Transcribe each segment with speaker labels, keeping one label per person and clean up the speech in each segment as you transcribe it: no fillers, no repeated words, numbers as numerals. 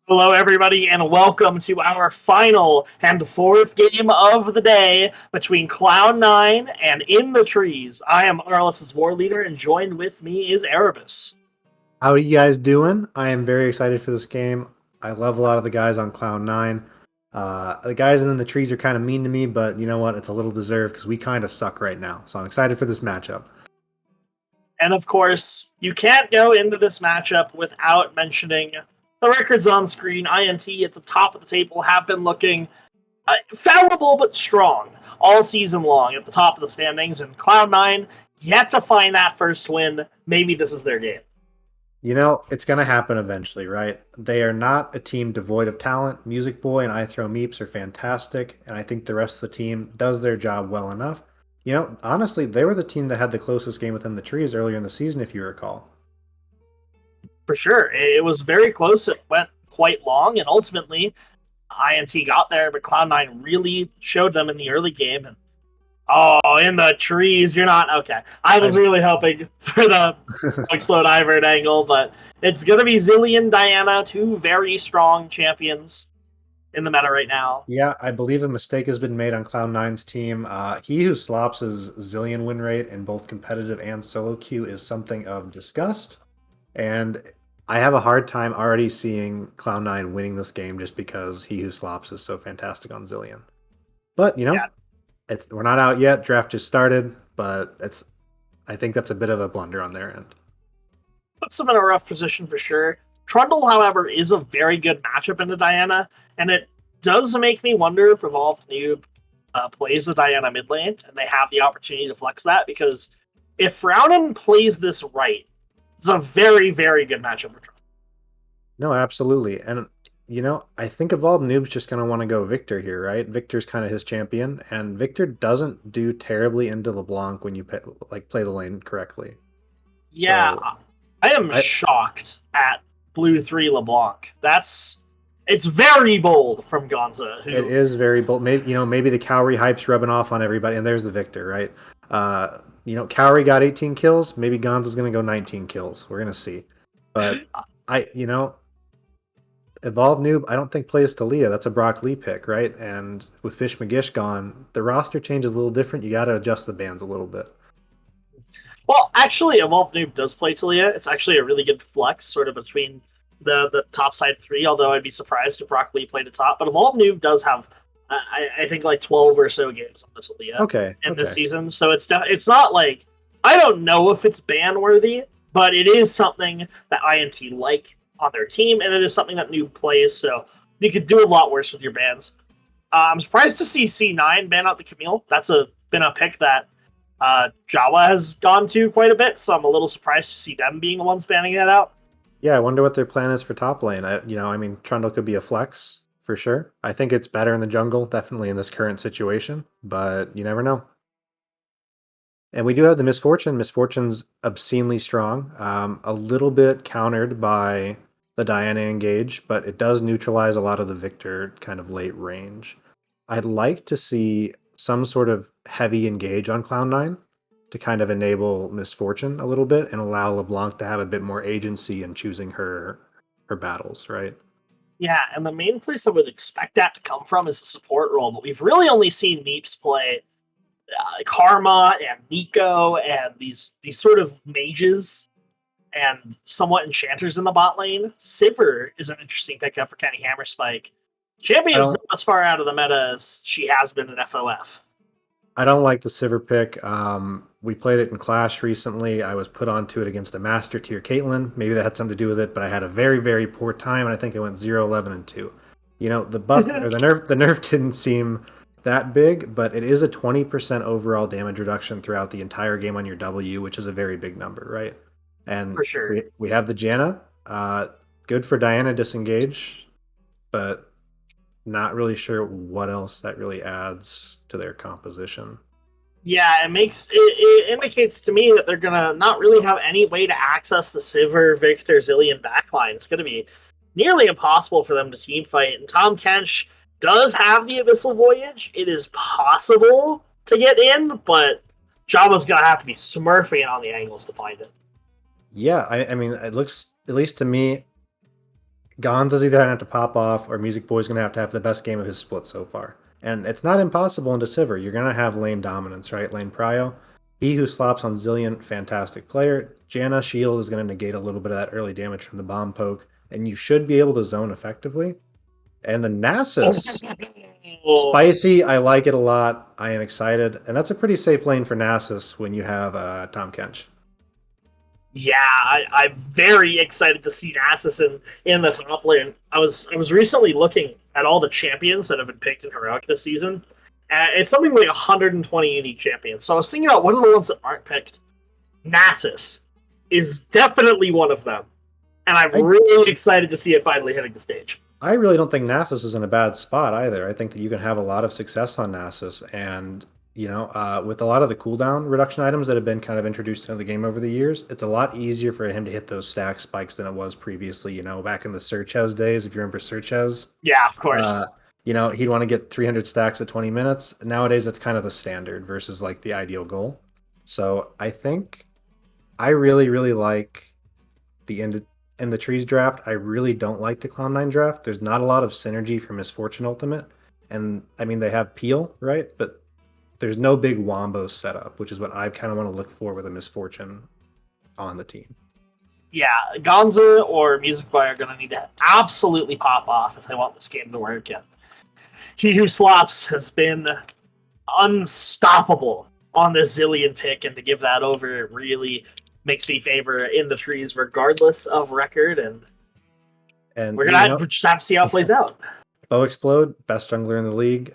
Speaker 1: Hello, everybody, and welcome to our final and fourth game of the day between Cloud9 and In the Trees. I am Arliss's war leader, and joined with me is Erebus.
Speaker 2: How are you guys doing? I am very excited for this game. I love a lot of the guys on Cloud9. The guys in the trees are kind of mean to me, but you know what? It's a little deserved because we kind of suck right now. So I'm excited for this matchup.
Speaker 1: And of course, you can't go into this matchup without mentioning the records on screen. INT at the top of the table have been looking fallible but strong all season long at the top of the standings, and Cloud9 yet to find that first win. Maybe this is their game.
Speaker 2: You know, it's going to happen eventually, right? They are not a team devoid of talent. Music Boy and I Throw Meeps are fantastic, and I think the rest of the team does their job well enough. You know, honestly, they were the team that had the closest game within the trees earlier in the season, if you recall.
Speaker 1: For sure. It was very close. It went quite long, and ultimately, INT got there, but Cloud9 really showed them in the early game. And in the trees, you're not okay. I was really hoping for the Explode Ivern angle, but it's gonna be Zilean, Diana, two very strong champions in the meta right now.
Speaker 2: Yeah, I believe a mistake has been made on Cloud9's team. He Who Slops' Zilean win rate in both competitive and solo queue is something of disgust. And I have a hard time already seeing Cloud9 winning this game just because He Who Slops is so fantastic on Zilean. But, you know, we're not out yet. Draft just started, but I think that's a bit of a blunder on their end.
Speaker 1: Puts them in a rough position for sure. Trundle, however, is a very good matchup into Diana, and it does make me wonder if Evolved Noob plays the Diana mid lane, and they have the opportunity to flex that, because if Raunin plays this right, it's a very, very good matchup for Trundle.
Speaker 2: No, absolutely. And, you know, I think Evolved Noob's just going to want to go Victor here, right? Victor's kind of his champion, and Victor doesn't do terribly into LeBlanc when you play the lane correctly.
Speaker 1: Yeah, so, I am shocked at Blue 3 LeBlanc. It's very bold from Gonza.
Speaker 2: It is very bold. Maybe the Cowrie hype's rubbing off on everybody, and there's the Victor, right? Cowrie got 18 kills. Maybe Gonza's going to go 19 kills. We're going to see. But Evolve Noob, I don't think plays Talia. That's a Brock Lee pick, right? And with Fish McGish gone, the roster change is a little different. You got to adjust the bans a little bit.
Speaker 1: Well, actually, Evolve Noob does play Talia. It's actually a really good flex, sort of between the top side three, although I'd be surprised if Brock Lee played a top. But Evolve Noob does have, I think, like 12 or so games on the Talia in this season. So it's not like, I don't know if it's ban-worthy, but it is something that INT like on their team, and it is something that Noob plays, so you could do a lot worse with your bans. I'm surprised to see C9 ban out the Camille. That's been a pick that Jawa has gone to quite a bit, so I'm a little surprised to see them being the ones banning that out.
Speaker 2: Yeah, I wonder what their plan is for top lane. I mean, Trundle could be a flex for sure. I think it's better in the jungle, definitely in this current situation, but you never know. And we do have the Misfortune. Misfortune's obscenely strong, a little bit countered by the Diana engage, but it does neutralize a lot of the Victor kind of late range. I'd like to see some sort of heavy engage on Cloud9 to kind of enable Misfortune a little bit and allow LeBlanc to have a bit more agency in choosing her battles, right?
Speaker 1: Yeah, and the main place I would expect that to come from is the support role, but we've really only seen Meeps play Karma and Nico and these sort of mages and somewhat enchanters in the bot lane. Sivir is an interesting pickup for Kenny Hammerspike.
Speaker 2: I
Speaker 1: Champion's
Speaker 2: don't
Speaker 1: not as far out of the meta as she has been in FOF.
Speaker 2: I don't like the Sivir pick. We played it in Clash recently. I was put onto it against a master tier Caitlyn. Maybe that had something to do with it, but I had a very, very poor time, and I think I went 0, 11, and 2. You know, the buff or the nerf didn't seem that big, but it is a 20% overall damage reduction throughout the entire game on your W, which is a very big number, right? And
Speaker 1: For sure.
Speaker 2: we have the Janna. Good for Diana disengage, but not really sure what else that really adds to their composition.
Speaker 1: Yeah, it indicates to me that they're gonna not really have any way to access the Sivir, Victor, Zillion backline. It's gonna be nearly impossible for them to team fight. And Tom Kench does have the Abyssal Voyage. It is possible to get in, but Java's gonna have to be smurfing on the angles to find it.
Speaker 2: Yeah, I mean, it looks, at least to me, Gonza's either gonna have to pop off or Music Boy's gonna have to have the best game of his split so far. And it's not impossible into Sivir. You're gonna have lane dominance, right? Lane prio. He who slops on Zillion, fantastic player. Janna shield is gonna negate a little bit of that early damage from the bomb poke, and you should be able to zone effectively. And the Nasus, spicy. I like it a lot. I am excited, and that's a pretty safe lane for Nasus when you have Tom Kench.
Speaker 1: Yeah, I'm very excited to see Nasus in the top lane. I was recently looking at all the champions that have been picked in Heroic this season, and it's something like 120 unique champions. So I was thinking about what are the ones that aren't picked. Nasus is definitely one of them, and I'm
Speaker 2: I
Speaker 1: really excited to see it finally hitting the stage.
Speaker 2: I really don't think Nasus is in a bad spot either. I think that you can have a lot of success on Nasus, and with a lot of the cooldown reduction items that have been kind of introduced into the game over the years, it's a lot easier for him to hit those stack spikes than it was previously. Back in the Searches days, if you remember Searches,
Speaker 1: Yeah, of
Speaker 2: uh,
Speaker 1: course.
Speaker 2: he'd want to get 300 stacks at 20 minutes. Nowadays, that's kind of the standard versus like the ideal goal. So I think I really, really like the end in the trees draft. I really don't like the Cloud9 draft. There's not a lot of synergy for Misfortune Ultimate. And I mean, they have Peel, right? But there's no big wombo setup, which is what I kind of want to look for with a Misfortune on the team.
Speaker 1: Yeah, Gonza or Music Boy are going to need to absolutely pop off if they want this game to work. And he who slops has been unstoppable on this Zillion pick, and to give that over really makes me favor in the trees regardless of record. And
Speaker 2: And
Speaker 1: we're gonna just have to see how it plays out.
Speaker 2: Bow Explode, best jungler in the league.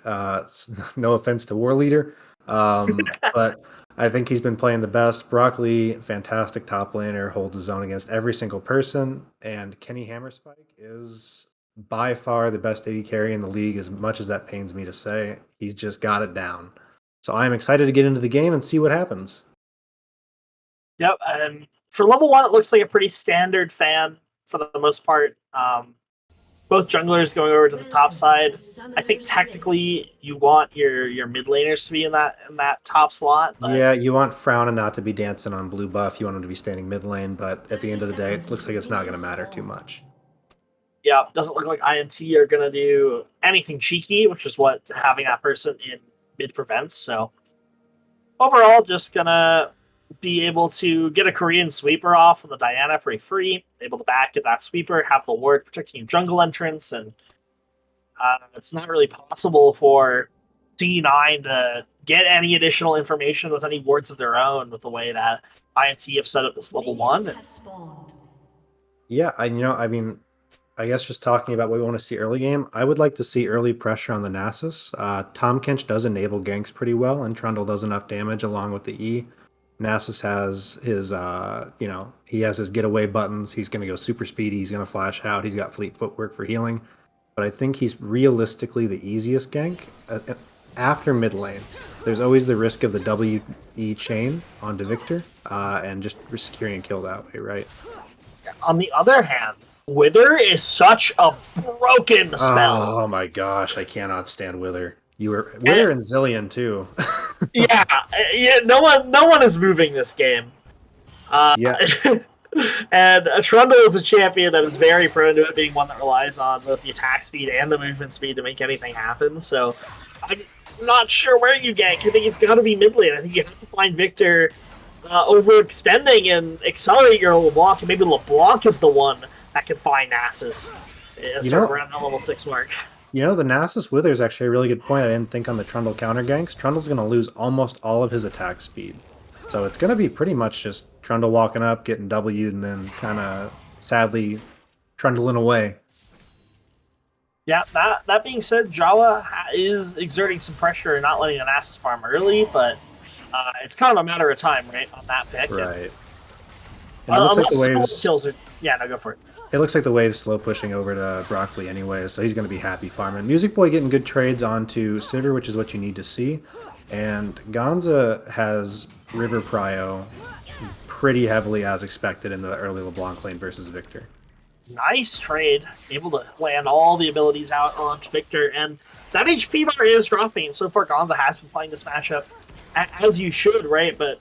Speaker 2: No offense to War Leader, but I think he's been playing the best. Broccoli, fantastic top laner, holds his own against every single person. And Kenny Hammerspike is by far the best AD carry in the league, as much as that pains me to say. He's just got it down. So I'm excited to get into the game and see what happens.
Speaker 1: Yep, and for level 1, it looks like a pretty standard fan for the most part. Both junglers going over to the top side. I think technically you want your mid laners to be in that top slot. But
Speaker 2: Yeah, you want Frowna not to be dancing on blue buff. You want him to be standing mid lane, but at the end of the day, it looks like it's not going to matter too much.
Speaker 1: yeah, doesn't look like INT are gonna do anything cheeky, which is what having that person in mid prevents. So overall, just gonna be able to get a Korean sweeper off of the Diana pretty free, able to back get that sweeper, have the ward protecting your jungle entrance, and it's not really possible for C9 to get any additional information with any wards of their own with the way that INT have set up this level 1.
Speaker 2: Yeah, I mean, I guess just talking about what we want to see early game, I would like to see early pressure on the Nasus. Tom Kench does enable ganks pretty well, and Trundle does enough damage along with the E. Nasus has his, he has his getaway buttons. He's going to go super speedy. He's going to flash out. He's got fleet footwork for healing. But I think he's realistically the easiest gank. After mid lane, there's always the risk of the WE chain onto Victor, and just securing a kill that way, right?
Speaker 1: On the other hand, Wither is such a broken spell.
Speaker 2: Oh my gosh, I cannot stand Wither. You were Wither and Zillion too.
Speaker 1: Yeah, no one is moving this game.
Speaker 2: Yeah.
Speaker 1: And Trundle is a champion that is very prone to it being one that relies on both the attack speed and the movement speed to make anything happen. So I'm not sure where you gank. I think it's got to be mid lane. I think you have to find Victor overextending and accelerate your LeBlanc, and maybe LeBlanc is the one that can find Nasus sort of around the level 6 mark.
Speaker 2: The Nasus Wither is actually a really good point. I didn't think on the Trundle counter ganks. Trundle's going to lose almost all of his attack speed. So it's going to be pretty much just Trundle walking up, getting W'd, and then kind of sadly trundling away.
Speaker 1: Yeah, that being said, Jawa is exerting some pressure and not letting an Nasus farm early, but it's kind of a matter of time, right, on that pick.
Speaker 2: Right.
Speaker 1: And it looks like the waves kills are... Yeah, no, go for it.
Speaker 2: It looks like the wave's slow pushing over to Broccoli anyway, so he's going to be happy farming. Music Boy getting good trades onto Sivir, which is what you need to see. And Gonza has River Prio pretty heavily as expected in the early LeBlanc lane versus Victor.
Speaker 1: Nice trade. Able to land all the abilities out onto Victor, and that HP bar is dropping. So far, Gonza has been playing this matchup as you should, right? But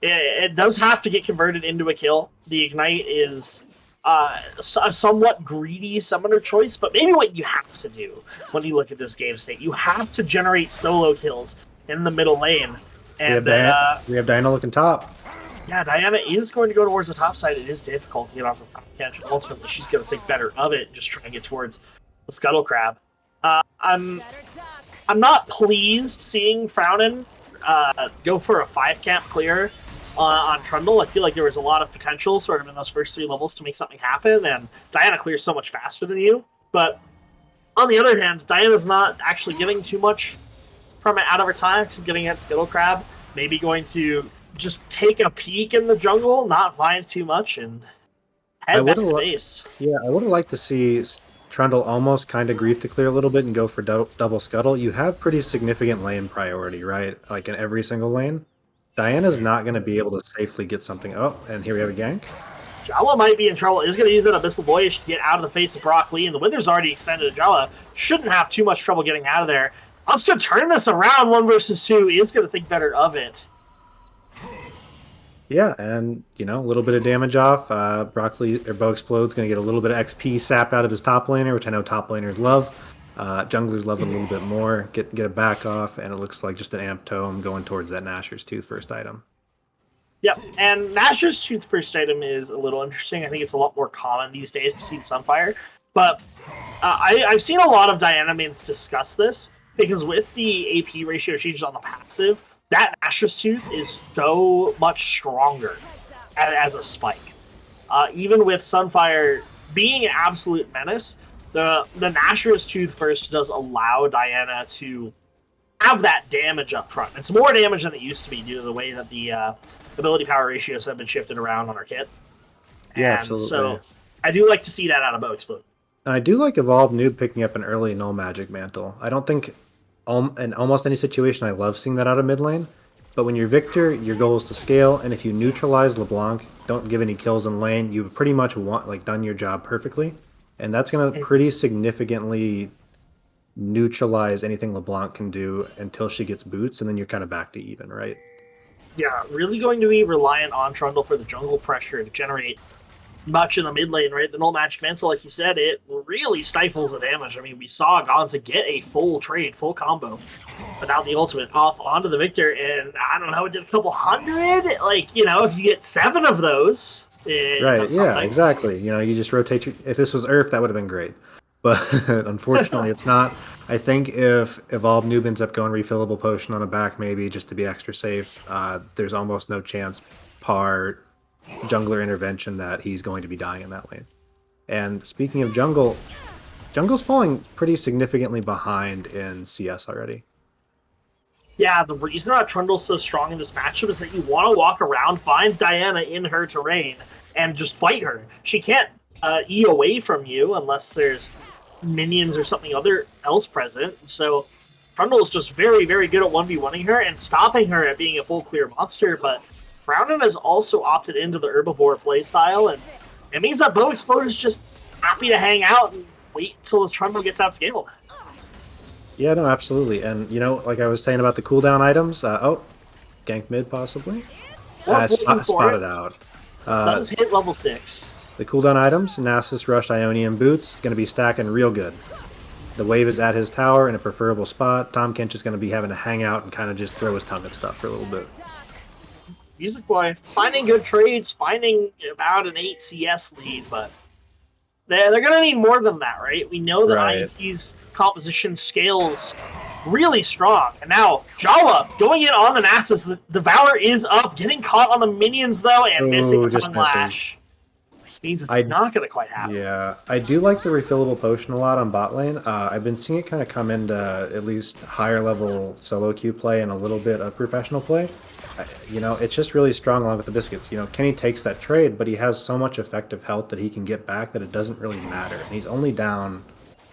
Speaker 1: it does have to get converted into a kill. The Ignite is a somewhat greedy summoner choice, but maybe what you have to do when you look at this game state, you have to generate solo kills in the middle lane. And
Speaker 2: we have Diana looking top.
Speaker 1: Yeah, Diana is going to go towards the top side. It is difficult to get off the top catch. Ultimately, she's going to think better of it, just trying to get towards the Scuttle Crab. I'm not pleased seeing Frownin go for a 5-camp clear on Trundle. I feel like there was a lot of potential sort of in those first 3 levels to make something happen, and Diana clears so much faster than you. But on the other hand, Diana's not actually getting too much from it out of her time, so getting at Scuttle Crab, maybe going to just take a peek in the jungle, not find too much, and head back to base.
Speaker 2: Yeah, I would have liked to see Trundle almost kind of grief to clear a little bit and go for double Scuttle. You have pretty significant lane priority, right? Like in every single lane. Diana's not going to be able to safely get something. Oh, and here we have a gank.
Speaker 1: Jawa might be in trouble. He's going to use that Abyssal Voyage to get out of the face of Broccoli, and the Wither's already extended. Jawa shouldn't have too much trouble getting out of there. Let's to turn this around 1 versus 2. He is going to think better of it.
Speaker 2: Yeah, and, a little bit of damage off. Broccoli, or Bow Explode's going to get a little bit of XP sapped out of his top laner, which I know top laners love. Junglers love it a little bit more. Get it back off, and it looks like just an Amp Tome going towards that Nashor's Tooth first item.
Speaker 1: Yep, and Nashor's Tooth first item is a little interesting. I think it's a lot more common these days to see Sunfire. But I've seen a lot of Diana mains discuss this, because with the AP ratio changes on the passive, that Nashor's Tooth is so much stronger as a spike. Even with Sunfire being an absolute menace, the Nashor's Tooth first does allow Diana to have that damage up front. It's more damage than it used to be due to the way that the ability power ratios have been shifted around on our kit.
Speaker 2: Yeah,
Speaker 1: and
Speaker 2: absolutely.
Speaker 1: So I do like to see that out of Bow Explode.
Speaker 2: I do like Evolved Noob picking up an early Null Magic Mantle. I don't think in almost any situation I love seeing that out of mid lane, but when you're Victor, your goal is to scale, and if you neutralize LeBlanc, don't give any kills in lane, you've pretty much done your job perfectly, and that's going to pretty significantly neutralize anything LeBlanc can do until she gets boots, and then you're kind of back to even, right?
Speaker 1: Yeah, really going to be reliant on Trundle for the jungle pressure to generate much in the mid lane, right? The Null Magic Mantle, like you said, it really stifles the damage. I mean, we saw Gonza get a full trade, full combo without the ultimate off onto the Victor, and I don't know, it did a couple hundred. Like, if you get 7 of those,
Speaker 2: right? Yeah, exactly. You just rotate. If this was Earth, that would have been great, but unfortunately, it's not. I think if Evolved Noob ends up going refillable potion on a back, maybe just to be extra safe, there's almost no chance par jungler intervention that he's going to be dying in that lane. And speaking of jungle, jungle's falling pretty significantly behind in CS already.
Speaker 1: Yeah, the reason that Trundle's so strong in this matchup is that you want to walk around, find Diana in her terrain, and just fight her. She can't E away from you unless there's minions or something else present. So Trundle's just very, very good at 1v1ing her and stopping her at being a full clear monster, but Frownin has also opted into the herbivore playstyle, and it means that Bo Explode is just happy to hang out and wait until Trundle gets outscaled.
Speaker 2: Yeah, no, absolutely. And, you know, like I was saying about the cooldown items, oh, gank mid possibly? Spotted out.
Speaker 1: Does hit level 6.
Speaker 2: The cooldown items, Nasus Rushed Ionian Boots, going to be stacking real good. The wave is at his tower in a preferable spot. Tom Kench is going to be having to hang out and kind of just throw his tongue at stuff for a little bit.
Speaker 1: Music Boy, finding good trades, finding about an 8 CS lead, but they're going to need more than that, right? We know that INT's composition scales really strong. And now, Jawa going in on the Nasus. The Devour is up, getting caught on the minions, though, and missing the Tongue Lash. Means it's not going to quite happen.
Speaker 2: Yeah, I do like the refillable potion a lot on bot lane. I've been seeing it kind of come into at least higher level solo queue play and a little bit of professional play. You know, it's just really strong along with the biscuits. You know, Kenny takes that trade, but he has so much effective health that he can get back that it doesn't really matter. And he's only down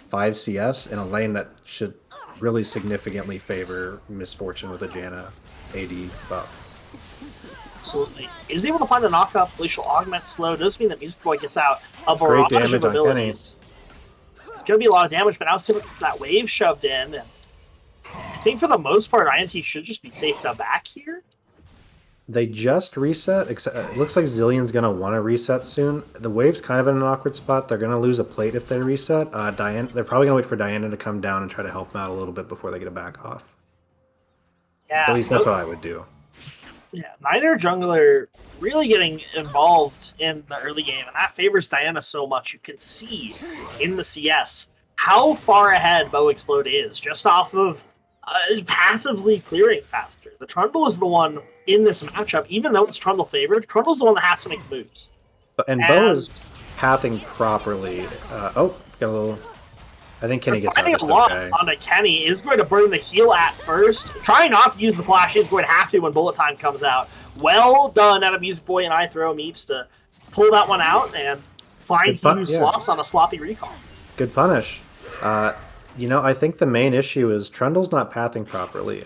Speaker 2: 5 CS in a lane that should really significantly favor Misfortune with a Janna AD buff.
Speaker 1: Absolutely. He was able to find a knockup. Glacial Augment slow. Does mean that Music Boy gets out a barrage of abilities. It's going to be a lot of damage, but now Simba gets that wave shoved in. And I think for the most part, INT should just be safe to back here.
Speaker 2: They just reset. It looks like Zillion's going to want to reset soon. The wave's kind of in an awkward spot. They're going to lose a plate if they reset. They're probably going to wait for Diana to come down and try to help them out a little bit before they get a back off.
Speaker 1: Yeah,
Speaker 2: at least that's what I would do.
Speaker 1: Yeah, neither jungler really getting involved in the early game, and that favors Diana so much. You can see in the CS how far ahead Bo Explode is, just off of passively clearing faster. The Trundle is the one in this matchup, even though it's Trundle favored, Trundle's the one that has to make moves.
Speaker 2: And Bo is pathing properly. Got a little... I think Kenny gets out just okay.
Speaker 1: On a Kenny is going to burn the heal at first. Trying not to use the flash, is going to have to when bullet time comes out. Well done out of Music Boy and I throw Meeps to pull that one out and find he who slops on a sloppy recall.
Speaker 2: Good punish. You know, I think the main issue is Trundle's not pathing properly.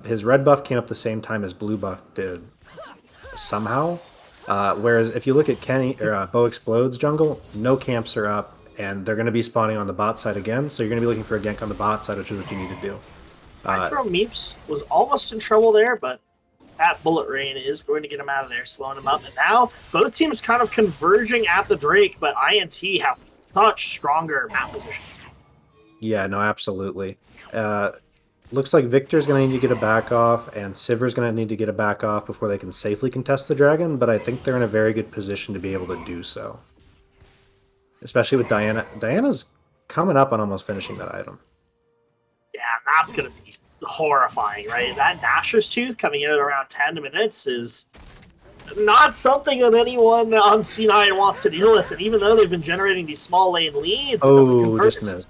Speaker 2: His red buff came up the same time as blue buff did somehow. Whereas if you look at Kenny or Bo Explode's jungle, no camps are up. And they're going to be spawning on the bot side again, so you're going to be looking for a gank on the bot side, which is what you need to do.
Speaker 1: I throw Meeps was almost in trouble there, but that bullet rain is going to get him out of there, slowing him up. And now both teams kind of converging at the Drake, but INT have much stronger map position.
Speaker 2: Yeah, no, absolutely. Looks like Victor's going to need to get a back off, and Sivir's going to need to get a back off before they can safely contest the dragon, but I think they're in a very good position to be able to do so. Especially with Diana. Diana's coming up on almost finishing that item.
Speaker 1: Yeah, that's going to be horrifying, right? That Nashor's Tooth coming in at around 10 minutes is not something that anyone on C9 wants to deal with. And even though they've been generating these small lane leads, it doesn't convert.
Speaker 2: Just missed.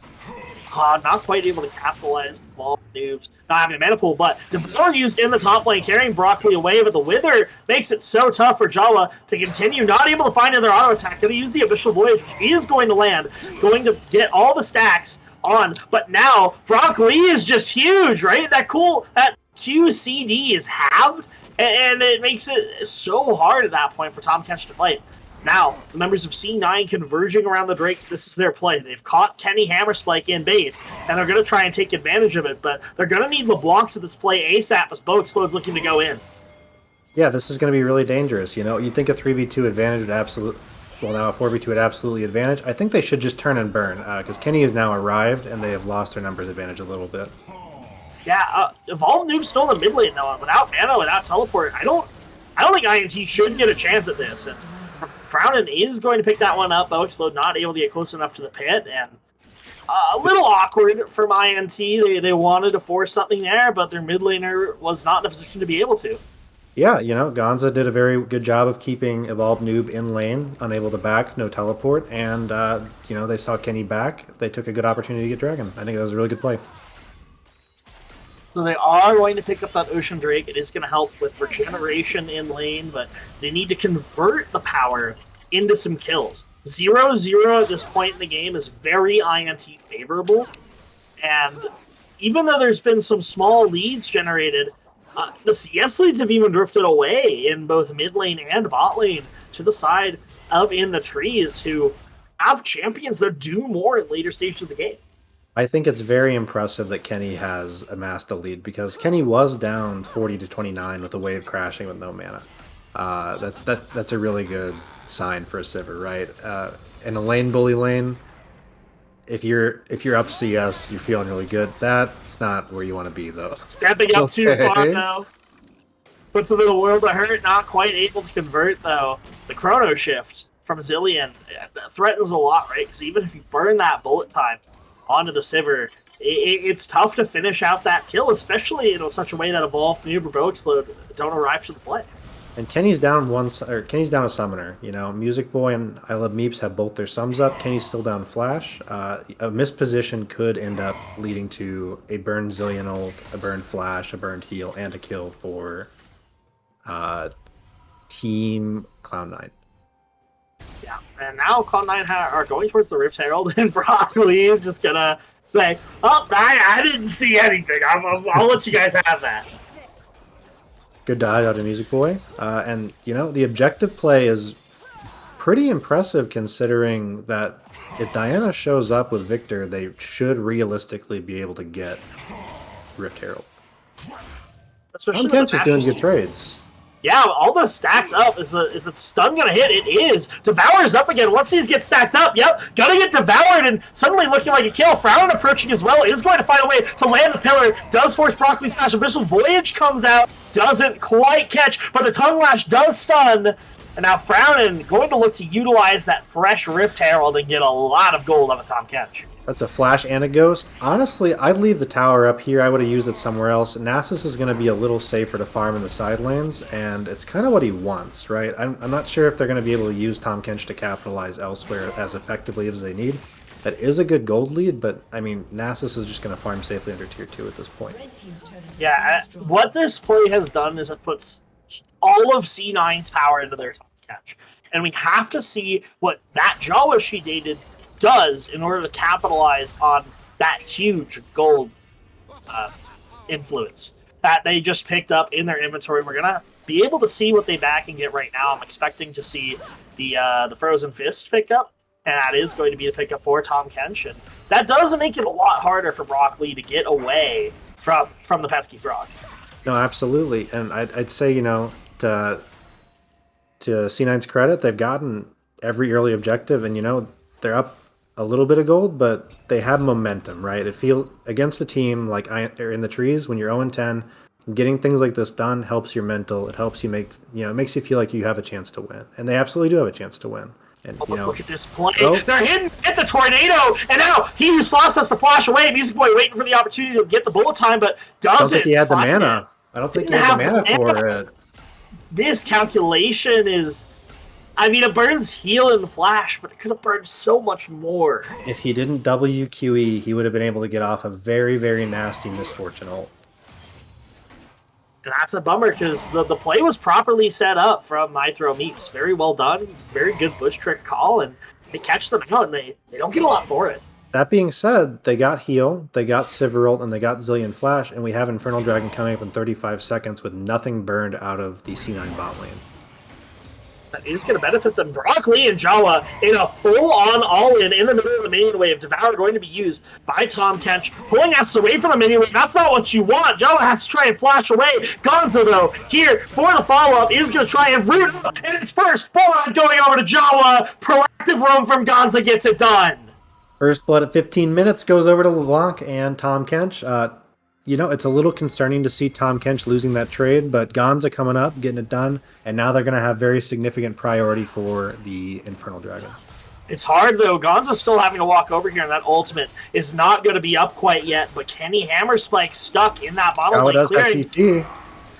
Speaker 1: Not quite able to capitalize the ball noobs. Not having a mana pool, but the Devour used in the top lane, carrying Broccoli away, but the Wither makes it so tough for Jawa to continue. Not able to find another auto attack. Going to use the Abyssal Voyage, which is going to land. Going to get all the stacks on, but now Broccoli is just huge, right? That QCD is halved, and it makes it so hard at that point for Tom Kench to fight. Now, the members of C9 converging around the Drake, this is their play. They've caught Kenny Hammerspike in base, and they're going to try and take advantage of it, but they're going to need LeBlanc to this play ASAP as Bo Explode's looking to go in.
Speaker 2: Yeah, this is going to be really dangerous. You know, you think a 3v2 advantage would absolutely... Well, now a 4v2 would absolutely advantage. I think they should just turn and burn, because Kenny has now arrived, and they have lost their numbers advantage a little bit.
Speaker 1: Yeah, Evolve Noob still in the mid lane, though. Without mana, without teleport, I don't think INT should get a chance at this, and Frownin is going to pick that one up. Bo Explode not able to get close enough to the pit, and a little awkward from INT. They wanted to force something there, but their mid laner was not in a position to be able to.
Speaker 2: Yeah, Gonza did a very good job of keeping Evolved Noob in lane, unable to back, no teleport, and, they saw Kenny back. They took a good opportunity to get Dragon. I think that was a really good play.
Speaker 1: So they are going to pick up that Ocean Drake. It is going to help with regeneration in lane, but they need to convert the power into some kills. 0-0 at this point in the game is very INT favorable, and even though there's been some small leads generated, the CS leads have even drifted away in both mid lane and bot lane to the side of In the Trees, who have champions that do more in later stages of the game.
Speaker 2: I think it's very impressive that Kenny has amassed a lead because Kenny was down 40 to 29 with a wave crashing with no mana. That's a really good sign for a Sivir, right? In a lane bully lane, if you're up CS, you're feeling really good. That's not where you want to be though.
Speaker 1: Stepping up too far though. Puts him in a world of hurt, not quite able to convert though. The chrono shift from Zilean threatens a lot, right? Because even if you burn that bullet time onto the Sivir, it's tough to finish out that kill, especially in such a way that Evolve, Noob, or Bow Explode don't arrive to the play.
Speaker 2: And Kenny's down Kenny's down a summoner. Music Boy and I Love Meeps have both their sums up. Kenny's still down Flash. A missed position could end up leading to a burned Zillion ult, a burned Flash, a burned heal, and a kill for Team Cloud9.
Speaker 1: Yeah, and now Cloud9 are going towards the Rift Herald, and Broccoli is just gonna say, "Oh, I didn't see anything. I'll let you guys have that."
Speaker 2: Good dodge out of Music Boy. And, the objective play is pretty impressive considering that if Diana shows up with Victor, they should realistically be able to get Rift Herald.
Speaker 1: Especially
Speaker 2: Kench is doing good trades.
Speaker 1: Yeah, all the stacks up. Is the stun gonna hit? It is. Devour's up again. Once these get stacked up, yep, gonna get devoured and suddenly looking like a kill. Frown approaching as well, is going to find a way to land the pillar. Does force Broccoli smash. Abyssal Voyage comes out, doesn't quite catch, but the Tongue Lash does stun. And now Frownin going to look to utilize that fresh Rift Herald and get a lot of gold out of Tahm Kench.
Speaker 2: That's a Flash and a Ghost. Honestly, I'd leave the tower up here. I would have used it somewhere else. Nasus is going to be a little safer to farm in the side lanes, and it's kind of what he wants, right? I'm not sure if they're going to be able to use Tahm Kench to capitalize elsewhere as effectively as they need. That is a good gold lead, but, I mean, Nasus is just going to farm safely under tier 2 at this point.
Speaker 1: Yeah, what this play has done is it puts all of C9's power into their Tahm Kench. And we have to see what that Jawa she dated does in order to capitalize on that huge gold influence that they just picked up in their inventory. We're gonna be able to see what they back and get right now. I'm expecting to see the Frozen Fist pick up, and that is going to be a pickup for Tahm Kench, and that does make it a lot harder for Broccoli to get away from the pesky frog.
Speaker 2: No, absolutely, and I'd say to C9's credit, they've gotten every early objective, and they're up a little bit of gold, but they have momentum, right? It feels against a team like In the Trees, when you're 0-10, getting things like this done helps your mental. It helps you it makes you feel like you have a chance to win, and they absolutely do have a chance to win. And
Speaker 1: look at this play. They're hidden at the tornado, and now he who slops has to flash away. Music Boy waiting for the opportunity to get the bullet time, but doesn't.
Speaker 2: I don't think he had the mana. I don't think he had the mana for it.
Speaker 1: This calculation is... I mean, it burns heal and flash, but it could have burned so much more.
Speaker 2: If he didn't WQE, he would have been able to get off a very, very nasty misfortune ult.
Speaker 1: And that's a bummer, because the play was properly set up from Nitro Meeps. Very well done, very good bush trick call, and they catch them out, and they don't get a lot for it.
Speaker 2: That being said, they got heal, they got Sivir ult, and they got Zillion Flash, and we have Infernal Dragon coming up in 35 seconds with nothing burned out of the C9 bot lane.
Speaker 1: That is going to benefit them. Broccoli and Jawa in a full-on all-in in the middle of the minion wave. Devour going to be used by Tahm Kench, pulling us away from the minion wave. That's not what you want. Jawa has to try and flash away. Gonzo, though, here for the follow-up, is going to try and root up, and it's first blood going over to Jawa. Proactive roam from Gonzo gets it done.
Speaker 2: First blood at 15 minutes goes over to LeBlanc and Tahm Kench. It's a little concerning to see Tahm Kench losing that trade, but Gonza coming up, getting it done, and now they're going to have very significant priority for the Infernal Dragon.
Speaker 1: It's hard, though. Gonza's still having to walk over here, and that ultimate is not going to be up quite yet, but Kenny Hammerspike stuck in that bottle.
Speaker 2: How does that TP?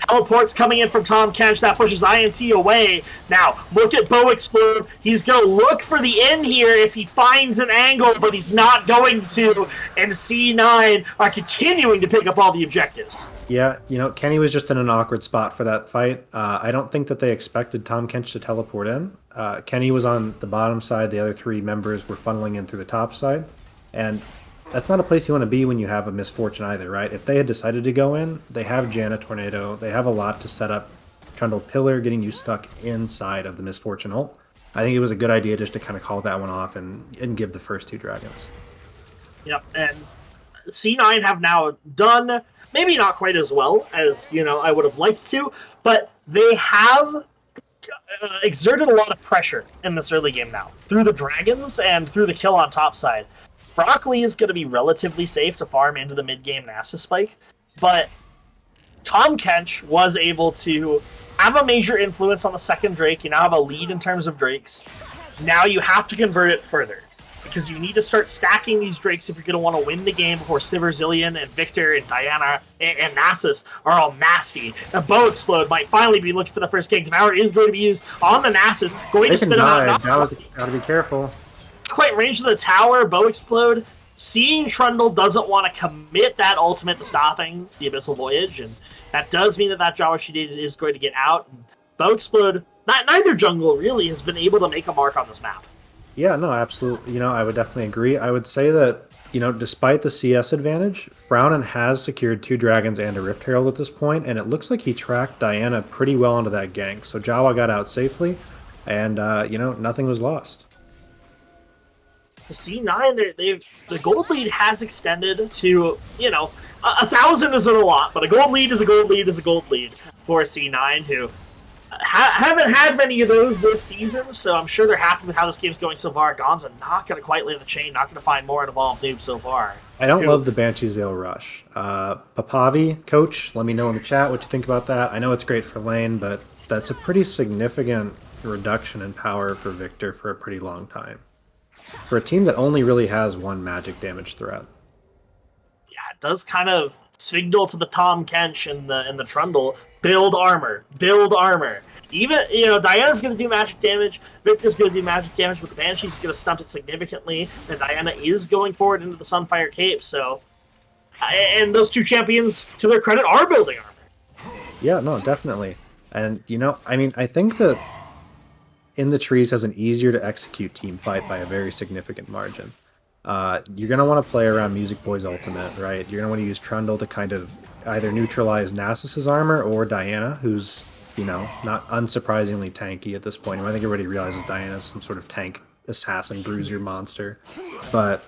Speaker 1: Teleports coming in from Tom Kench. That pushes INT away. Now, look at Bo Explode. He's going to look for the end here if he finds an angle, but he's not going to. And C9 are continuing to pick up all the objectives.
Speaker 2: Yeah, Kenny was just in an awkward spot for that fight. I don't think that they expected Tom Kench to teleport in. Kenny was on the bottom side. The other three members were funneling in through the top side. And that's not a place you want to be when you have a misfortune either, right? If they had decided to go in, they have Janna Tornado. They have a lot to set up Trundle Pillar, getting you stuck inside of the misfortune ult. I think it was a good idea just to kind of call that one off and give the first two dragons.
Speaker 1: Yep, and C9 have now done, maybe not quite as well as, I would have liked to, but they have exerted a lot of pressure in this early game now, through the dragons and through the kill on top side. Broccoli is going to be relatively safe to farm into the mid-game Nasus spike, but Tom Kench was able to have a major influence on the second Drake. You now have a lead in terms of Drakes. Now you have to convert it further, because you need to start stacking these Drakes if you're going to want to win the game before Sivir, Zillion, and Victor, and Diana, and Nasus are all nasty. And Bo Explode might finally be looking for the first King. Devour is going to be used on the Nasus, going to spin him out.
Speaker 2: Gotta be careful.
Speaker 1: Quite range of the tower, Bo Explode. Seeing Trundle doesn't want to commit that ultimate to stopping the Abyssal Voyage, and that does mean that W6D1 is going to get out. And Bo Explode, neither jungle really has been able to make a mark on this map.
Speaker 2: Yeah, no, absolutely. I would definitely agree. I would say that, despite the CS advantage, Frownin has secured 2 dragons and a Rift Herald at this point, and it looks like he tracked Diana pretty well onto that gank. So Jawa got out safely, and, nothing was lost.
Speaker 1: The C9, the gold lead has extended to, 1,000 isn't a lot, but a gold lead is a gold lead is a gold lead for C9, who haven't had many of those this season, so I'm sure they're happy with how this game's going so far. Gonza not going to quite lay the chain, not going to find more in Evolved Noob so far.
Speaker 2: I don't love the Banshee's Veil Rush. Papavi, coach, let me know in the chat what you think about that. I know it's great for lane, but that's a pretty significant reduction in power for Victor for a pretty long time. For a team that only really has one magic damage threat.
Speaker 1: Yeah, it does kind of signal to the Tom Kench and the Trundle, build armor, build armor. Even, Diana's going to do magic damage, Victor's going to do magic damage, but the Banshee's going to stunt it significantly, and Diana is going forward into the Sunfire Cape, so... And those two champions, to their credit, are building armor.
Speaker 2: Yeah, no, definitely. And, I think that In the Trees has an easier to execute team fight by a very significant margin. You're going to want to play around Music Boy's ultimate, right? You're going to want to use Trundle to kind of either neutralize Nasus's armor or Diana, who's, not unsurprisingly tanky at this point. I think everybody realizes Diana's some sort of tank assassin bruiser monster. But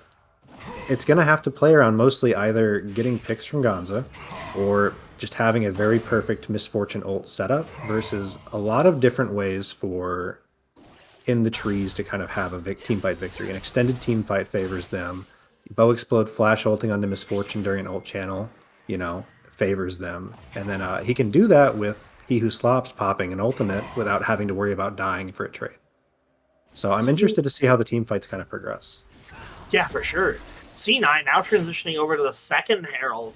Speaker 2: it's going to have to play around mostly either getting picks from Gonza or just having a very perfect Misfortune ult setup versus a lot of different ways for In the Trees to kind of have a team fight victory. An extended team fight favors them. Bo Explode flash ulting onto Misfortune during ult channel, favors them. And then he can do that with He Who Slops popping an ultimate without having to worry about dying for a trade. So I'm interested to see how the team fights kind of progress.
Speaker 1: Yeah, for sure. C9 now transitioning over to the second Herald.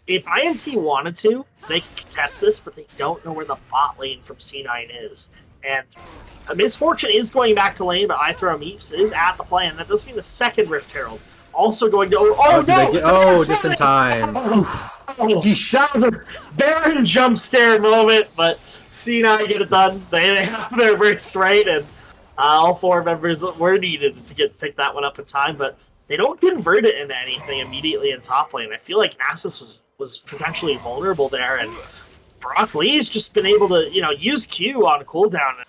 Speaker 1: If INT wanted to, they could contest this, but they don't know where the bot lane from C9 is. And Misfortune is going back to lane, but I Throw Meeps is at the play, and that does mean the second Rift Herald also going to...
Speaker 2: Just in time.
Speaker 1: That was a barren jump scare moment, but C9 get it done. They have their burst right, and all 4 members were needed to pick that one up in time, but they don't convert it into anything immediately in top lane. I feel like Nasus was potentially vulnerable there, and Brock Lee's just been able to, use Q on cooldown.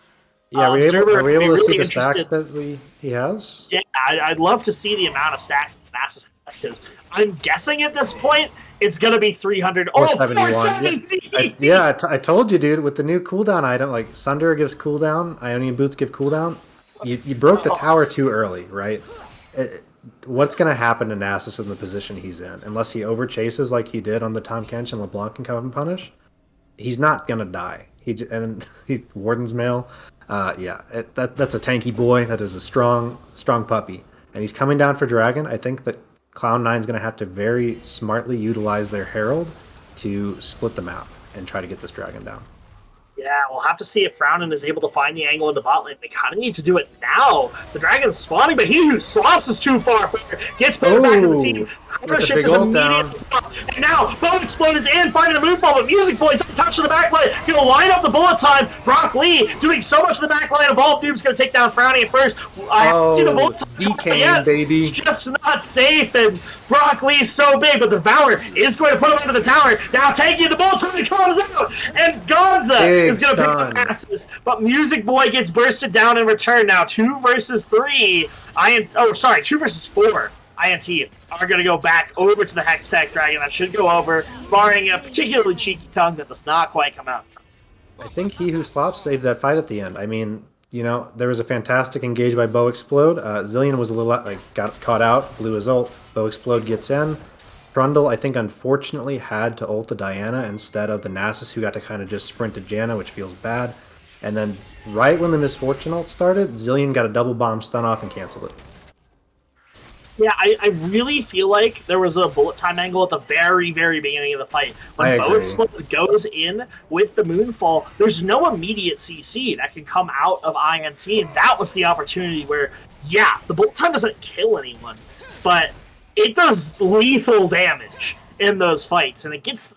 Speaker 2: Yeah, are we able to see the stacks that he has?
Speaker 1: Yeah, I'd love to see the amount of stacks that Nasus has, because I'm guessing at this point it's going to be 300.
Speaker 2: Or 470! Yeah, I told you, dude, with the new cooldown item, like Sunder gives cooldown, Ionian Boots give cooldown, you broke the tower too early, right? What's going to happen to Nasus in the position he's in? Unless he overchases like he did on the Tom Kench and LeBlanc can come and punish, he's not going to die. He's Warden's Mail. That's a tanky boy. That is a strong puppy. And he's coming down for Dragon. I think that Cloud9's going to have to very smartly utilize their Herald to split the map. and try to get this dragon down.
Speaker 1: Yeah, we'll have to see if Frownin is able to find the angle into bot lane. They kind of need to do it now. The dragon's spawning, but he who swaps is too far. Gets put back to the team. Ownership is immediately up. And now, Bow Explode is in, finding a moonfall, but Music Boy's untouched to the back line. Gonna line up the bullet time. Brock Lee doing so much in the back line. Evolved Noob's gonna take down Frowny at first. I haven't seen the bullet time yet.
Speaker 2: Baby.
Speaker 1: It's just not safe, and Brock Lee's so big, but the Valor is going to put him into the tower. Now taking the bullet time comes out, and Gonza is going to pick up passes, but Music Boy gets bursted down in return. Now 2 versus 3. 2 versus 4. INT are going to go back over to the Hextech Dragon. That should go over, barring a particularly cheeky tongue that does not quite come out.
Speaker 2: I think he who slops saved that fight at the end. I mean, you know, there was a fantastic engage by Bow Explode. Zillion was a little got caught out, blew his ult. Bow Explode gets in. Trundle, I think, unfortunately had to ult to Diana instead of the Nasus, who got to kind of just sprint to Janna, which feels bad. And then right when the Misfortune ult started, Zillion got a double bomb stun off and canceled it.
Speaker 1: Yeah, I really feel like there was a bullet time angle at the very, very beginning of the fight. When Bow Explode goes in with the Moonfall, there's no immediate CC that can come out of INT, and that was the opportunity where, yeah, the bullet time doesn't kill anyone, but it does lethal damage in those fights, and it gets,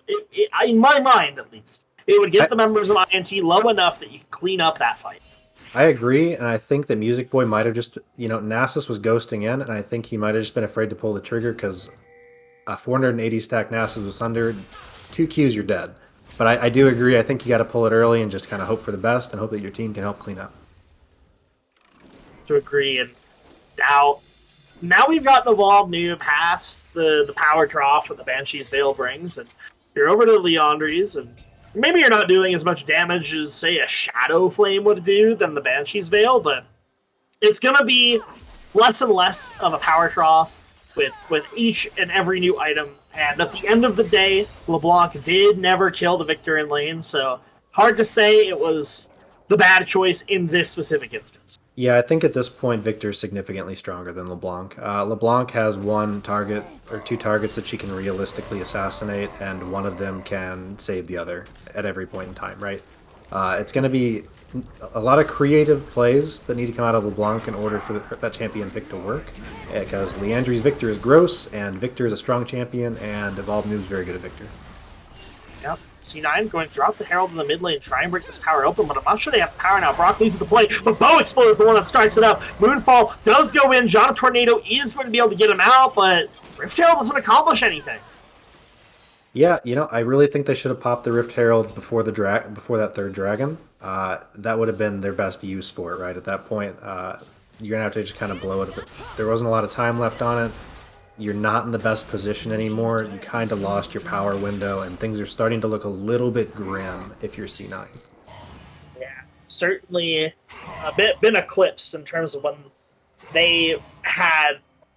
Speaker 1: in my mind at least, it would get the members of INT low enough that you can clean up that fight.
Speaker 2: I agree, and I think that Music Boy might have just, you know, Nasus was ghosting in, and I think he might have just been afraid to pull the trigger because a 480 stack Nasus was under 2 Qs, you're dead. But I do agree, I think you got to pull it early and just kind of hope for the best and hope that your team can help clean up.
Speaker 1: To agree, and now we've gotten Evolved Noob past the power trough that the Banshee's Veil brings, and you're over to Leandri's, and maybe you're not doing as much damage as, say, a Shadow Flame would do than the Banshee's Veil, but it's going to be less and less of a power trough with each and every new item. And at the end of the day, LeBlanc did never kill the Victor in lane, so hard to say it was the bad choice in this specific instance.
Speaker 2: Yeah, I think at this point, Victor's significantly stronger than LeBlanc. LeBlanc has 1 target or 2 targets that she can realistically assassinate, and one of them can save the other at every point in time, right? It's going to be a lot of creative plays that need to come out of LeBlanc in order for that champion pick to work, because Leandri's Victor is gross, and Victor is a strong champion, and Evolved Noob's very good at Victor.
Speaker 1: Yep. C9 going to drop the Herald in the mid lane, try and break this tower open, but I'm not sure they have the power now. Brock Lee's at the play, but Bow Explode is the one that starts it up. Moonfall does go in. John Tornado is going to be able to get him out, but Rift Herald doesn't accomplish anything.
Speaker 2: Yeah, you know, I really think they should have popped the Rift Herald before that 3rd dragon. That would have been their best use for it, right? At that point, you're going to have to just kind of blow it. But there wasn't a lot of time left on it. You're not in the best position anymore. You kind of lost your power window, and things are starting to look a little bit grim if you're C9.
Speaker 1: Yeah, certainly a bit been eclipsed in terms of when they had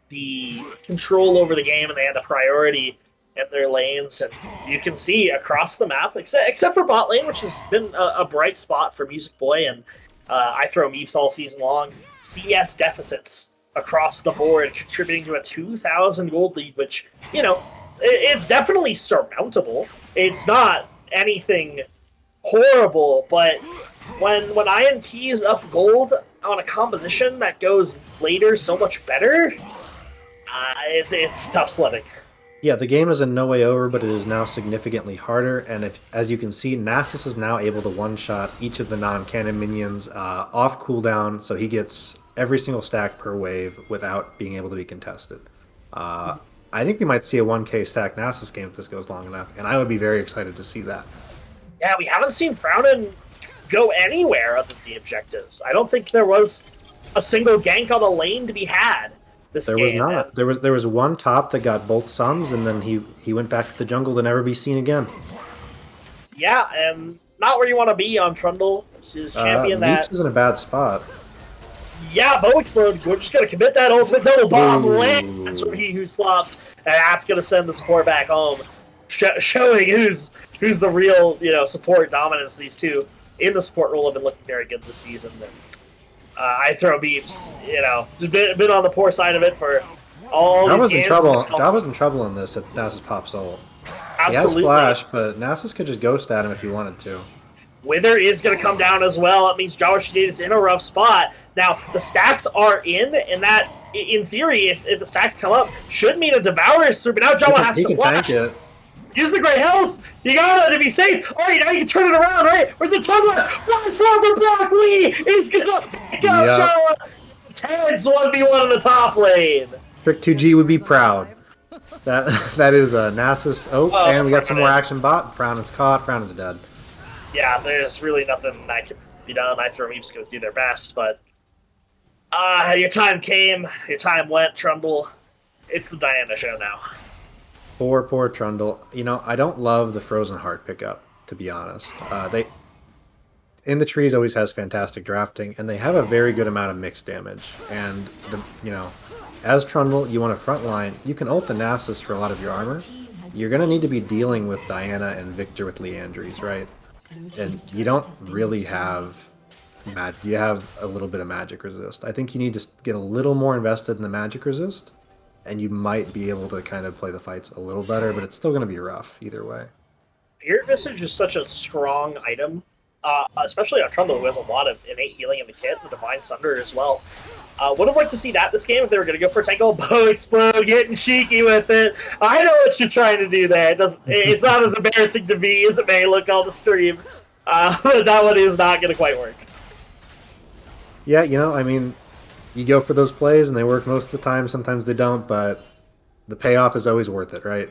Speaker 1: the control over the game and they had the priority in their lanes. And you can see across the map, except for bot lane, which has been a bright spot for Music Boy, and I throw Meeps all season long, CS deficits across the board, contributing to a 2,000 gold lead, which, you know, it's definitely surmountable. It's not anything horrible, but when INT is up gold on a composition that goes later so much better, it's tough sledding.
Speaker 2: Yeah, the game is in no way over, but it is now significantly harder, and as you can see, Nasus is now able to one-shot each of the non-cannon minions off cooldown, so he gets every single stack per wave without being able to be contested. I think we might see a 1k stack Nasus game if this goes long enough, and I would be very excited to see that.
Speaker 1: Yeah, we haven't seen Frownin go anywhere other than the objectives. I don't think there was a single gank on the lane to be had this game.
Speaker 2: There was not. There was one top that got both sums, and then he went back to the jungle to never be seen again.
Speaker 1: Yeah, and not where you want to be on Trundle, which is champion that...
Speaker 2: Meeps is in a bad spot.
Speaker 1: Yeah, Bow Explode, we're just going to commit that ultimate double bomb land. That's where he who slops, and that's going to send the support back home, showing who's the real, you know, support dominance. These two in the support role have been looking very good this season. And, I throw Beeps, you know, been on the poor side of it for all these games.
Speaker 2: God was in trouble in this at Nasus Pop Soul. He has
Speaker 1: absolutely.
Speaker 2: flash, but Nasus could just ghost at him if he wanted to.
Speaker 1: Wither is going to come down as well. It means W6D is in a rough spot. Now, the stacks are in, and that, in theory, if the stacks come up, should mean a Devour is through, but now Jawa has to flash.
Speaker 2: Tank it.
Speaker 1: Use the great health. You got to be safe. All right, now you can turn it around, right? Where's the tumbler? Flash for Block Lee. He's going to pick up Jawa. Ted's 1v1 in the top lane.
Speaker 2: Trick 2G would be proud. That is a Nasus. Oh, and we got some more action bot. Frown is caught. Frown is dead.
Speaker 1: Yeah, there's really nothing that can be done. iThromeep's going to do their best, but your time came, your time went, Trundle. It's the Diana show now.
Speaker 2: Poor Trundle. You know, I don't love the Frozen Heart pickup, to be honest. They In the Trees always has fantastic drafting, and they have a very good amount of mixed damage. And, as Trundle, you want a front line. You can ult the Nasus for a lot of your armor. You're going to need to be dealing with Diana and Victor with Leandries, right? And you don't really have you have a little bit of magic resist. I think you need to get a little more invested in the magic resist, and you might be able to kind of play the fights a little better, but it's still going to be rough either way.
Speaker 1: Spirit Visage is such a strong item, especially on Trundle, who has a lot of innate healing in the kit, the Divine Sunder as well. Would have liked to see that this game if they were going to go for Tangle. Bow Explode, getting cheeky with it. I know what you're trying to do there. It's not as embarrassing to me as it may look on the stream. But that one is not going to quite work.
Speaker 2: Yeah, I mean, you go for those plays and they work most of the time. Sometimes they don't, but the payoff is always worth it, right?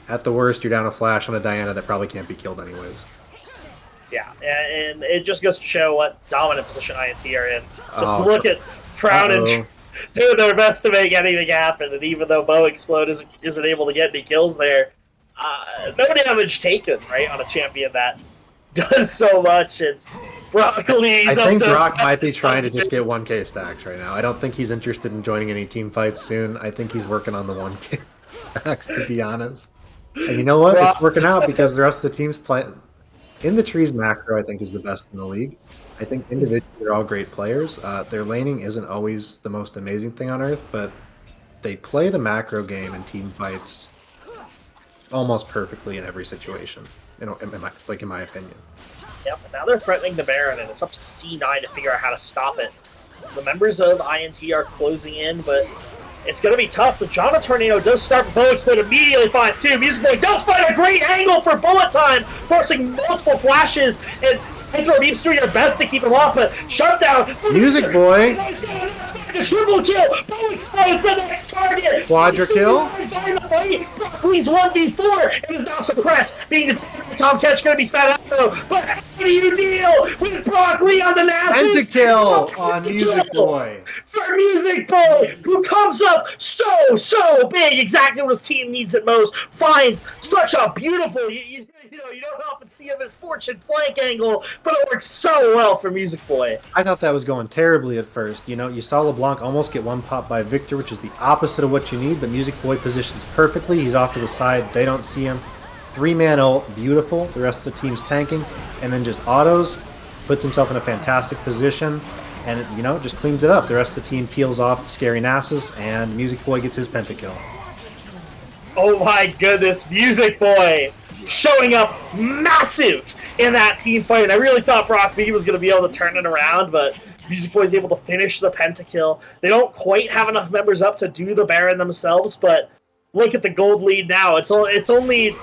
Speaker 2: At the worst, you're down a flash on a Diana that probably can't be killed anyways.
Speaker 1: Yeah, and it just goes to show what dominant position INT are in. Just look at Frown and doing their best to make anything happen, and even though Bow Explode isn't able to get any kills there, no damage taken, right, on a champion that does so much, and Broccoli's
Speaker 2: I think Brock might be trying to just get 1k stacks right now. I don't think he's interested in joining any team fights soon. I think he's working on the 1k stacks, to be honest. And you know what? It's working out because the rest of the team's playing. In the Trees macro, I think, is the best in the league. I think individually they're all great players. Their laning isn't always the most amazing thing on earth, but they play the macro game in team fights almost perfectly in every situation, in my opinion.
Speaker 1: Yep, and now they're threatening the Baron, and it's up to C9 to figure out how to stop it. The members of INT are closing in, but it's going to be tough. The Jana Tornado does start with Bow Explode, immediately finds two. Music Boy does find a great angle for bullet time, forcing multiple flashes, and iThromeep's doing their best to keep him off, but shutdown.
Speaker 2: Music Boy.
Speaker 1: It's a triple kill. Bow Explode's the next target.
Speaker 2: Quadra kill.
Speaker 1: Broccoli's 1v4 and is now suppressed, being defended by Tom Ketch, going to be spat out though. But how do you deal with Broccoli on the Nasus?
Speaker 2: Pentakill on Music Boy.
Speaker 1: For Music Boy, who comes up so big, exactly where his team needs it most, finds such a beautiful, you don't often see a misfortune flank angle, but it works so well for Music Boy.
Speaker 2: I thought that was going terribly at first. You saw LeBlanc almost get one pop by Victor, which is the opposite of what you need, but Music Boy positions perfectly. He's off to the side. They don't see him. 3-man ult, beautiful. The rest of the team's tanking, and then just autos, puts himself in a fantastic position, and just cleans it up. The rest of the team peels off the scary Nasus, and Music Boy gets his pentakill.
Speaker 1: Oh my goodness, Music Boy showing up massive in that team fight. And I really thought Brock B was going to be able to turn it around, but Music Boy's able to finish the pentakill. They don't quite have enough members up to do the Baron themselves, but look at the gold lead now. It's only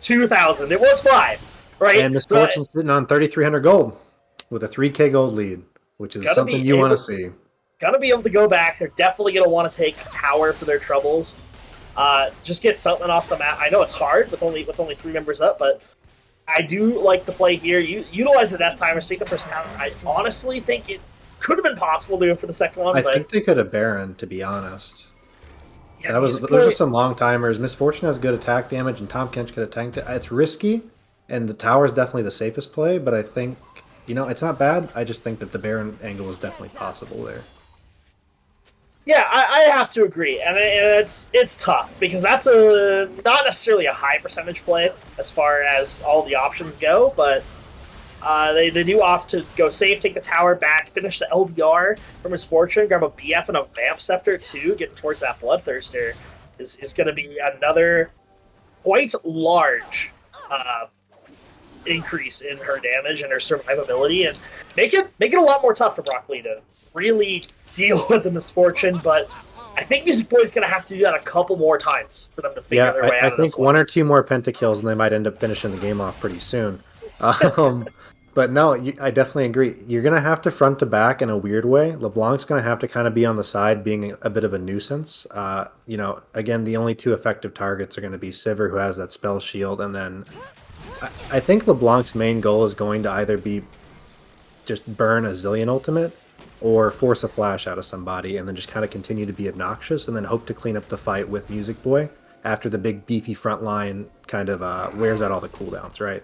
Speaker 1: 2,000. It was 5, right?
Speaker 2: And Misfortune's sitting on 3,300 gold with a 3k gold lead, which is something you want to see.
Speaker 1: Gotta be able to go back. They're definitely going to want to take a tower for their troubles. Just get something off the map. I know it's hard with only 3 members up, but I do like the play here. You utilize the death timers, take the first tower. I honestly think it could have been possible to go for the second one.
Speaker 2: I think they could have Baron, to be honest.
Speaker 1: Yeah,
Speaker 2: those are some long timers. Misfortune has good attack damage, and Tom Kench could have tanked it. It's risky, and the tower is definitely the safest play, but I think, it's not bad. I just think that the Baron angle is definitely possible there.
Speaker 1: Yeah, I have to agree, and it's tough, because that's not necessarily a high percentage play as far as all the options go, but they do opt to go safe, take the tower back, finish the LDR for Misfortune, grab a BF and a Vamp Scepter too, getting towards that Bloodthirster is going to be another quite large increase in her damage and her survivability, and make it a lot more tough for Brock Lee to really deal with the misfortune. But I think Music Boy is going to have to do that a couple more times for them to figure their way out
Speaker 2: I
Speaker 1: of this
Speaker 2: think
Speaker 1: one.
Speaker 2: one or two more pentakills and they might end up finishing the game off pretty soon. But no, I definitely agree. You're going to have to front to back in a weird way. LeBlanc's going to have to kind of be on the side, being a bit of a nuisance. Again, the only two effective targets are going to be Sivir, who has that spell shield, and then I think LeBlanc's main goal is going to either be just burn a Zillion ultimate or force a flash out of somebody and then just kind of continue to be obnoxious and then hope to clean up the fight with Music Boy after the big beefy front line kind of wears out all the cooldowns, right?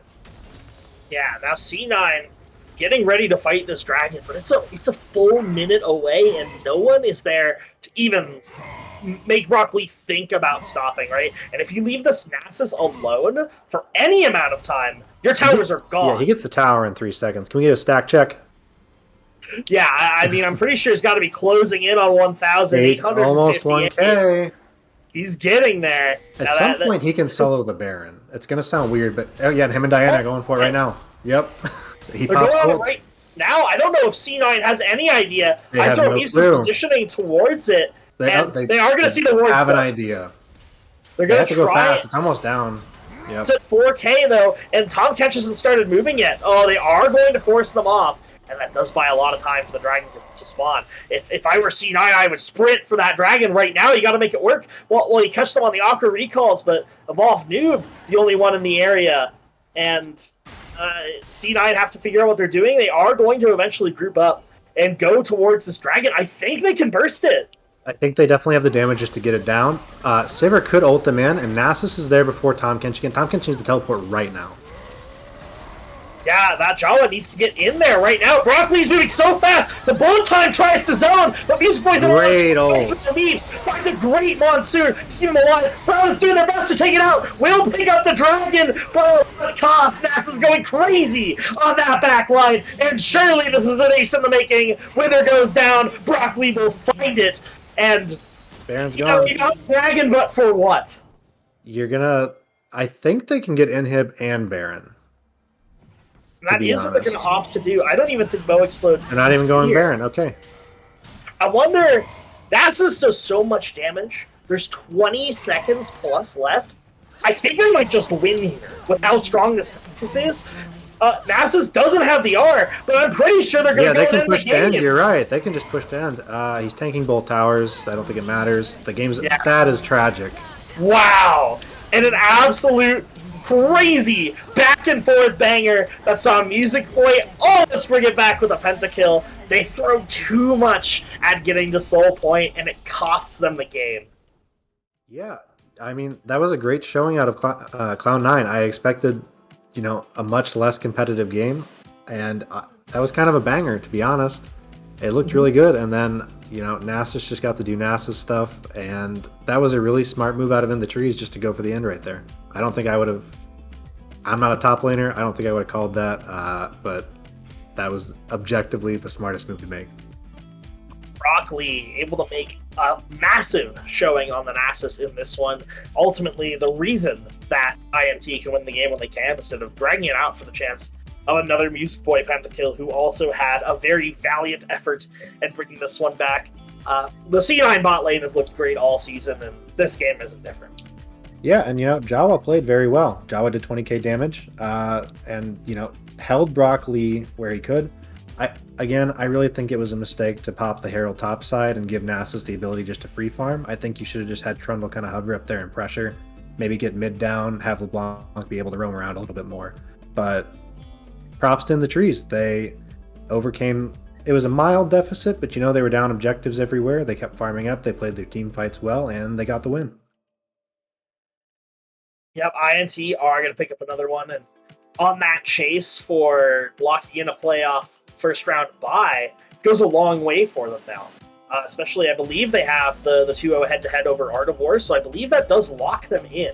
Speaker 1: Yeah, now C9 getting ready to fight this dragon, but it's a full minute away and no one is there to even make Brock Lee think about stopping, right? And if you leave this Nasus alone for any amount of time, your towers are gone.
Speaker 2: Yeah, he gets the tower in 3 seconds. Can we get a stack check?
Speaker 1: Yeah, I mean, I'm pretty sure he's got to be closing in on 1,800.
Speaker 2: Almost 1K.
Speaker 1: He's getting there.
Speaker 2: At some point, he can solo the Baron. It's going to sound weird, but yeah, him and Diana are going for it right now. Yep.
Speaker 1: They're going on it right now. I don't know if C9 has any idea. I thought he's positioning towards it. They are going to see the wards.
Speaker 2: Have an idea.
Speaker 1: They're going to
Speaker 2: go fast. It's almost down.
Speaker 1: Yep. It's at 4K though, and Tom Kench hasn't started moving yet. Oh, they are going to force them off, and that does buy a lot of time for the dragon to spawn. If I were C9, I would sprint for that dragon right now. You got to make it work. Well, you catch them on the Aqua recalls, but Evolve Noob, the only one in the area, and C9 have to figure out what they're doing. They are going to eventually group up and go towards this dragon. I think they can burst it.
Speaker 2: I think they definitely have the damage just to get it down. Sivir could ult them in, and Nasus is there before Tom Kench again. Tom Kench needs to teleport right now.
Speaker 1: Yeah, that Jawa needs to get in there right now. Brock Lee's moving so fast. The bullet time tries to zone, but Music Boy's in finds a great monsoon to keep him alive. Flowers doing their best to take it out. Will pick up the dragon, but at cost. Nasus is going crazy on that back line, and surely this is an ace in the making. Wither goes down. Brock Lee will find it, and
Speaker 2: Baron's gone.
Speaker 1: You got dragon, but for what?
Speaker 2: You're gonna. I think they can get Inhib and Baron.
Speaker 1: That is what they're going to opt to do. I don't even think Bow Explode.
Speaker 2: They're not even going Baron. Okay.
Speaker 1: I wonder. Nasus does so much damage. There's 20 seconds plus left. I think they might just win here with how strong this Nasus is. Nasus doesn't have the R, but I'm pretty sure they're going to go
Speaker 2: they can push to end. You're right. They can just push to end. He's tanking both towers. I don't think it matters. The game's that is tragic.
Speaker 1: Wow. And an absolute crazy back and forth banger that saw Music Boy almost bring it back with a pentakill. They throw too much at getting to Soul Point, and it costs them the game.
Speaker 2: Yeah, I mean, that was a great showing out of Cloud9. I expected, a much less competitive game, and that was kind of a banger, to be honest. It looked really good, and then, Nasus just got to do Nasus stuff, and that was a really smart move out of In the Trees just to go for the end right there. I don't think I would have... I'm not a top laner. I don't think I would have called that, but that was objectively the smartest move to make.
Speaker 1: Brock Lee able to make a massive showing on the Nasus in this one. Ultimately, the reason that INT can win the game when they can, instead of dragging it out for the chance of another Music Boy pentakill, who also had a very valiant effort in bringing this one back. The C9 bot lane has looked great all season, and this game isn't different.
Speaker 2: Yeah, and Jawa played very well. Jawa did 20k damage, and held Brock Lee where he could. I really think it was a mistake to pop the Herald top side and give Nasus the ability just to free farm. I think you should have just had Trundle kind of hover up there and pressure, maybe get mid down, have LeBlanc be able to roam around a little bit more. But props to In the Trees. They overcame. It was a mild deficit, but they were down objectives everywhere. They kept farming up. They played their team fights well, and they got the win.
Speaker 1: Yep, INT are going to pick up another one, and on that chase for locking in a playoff first round bye goes a long way for them now. Especially, I believe they have the 2-0 head-to-head over Art of War, so I believe that does lock them in.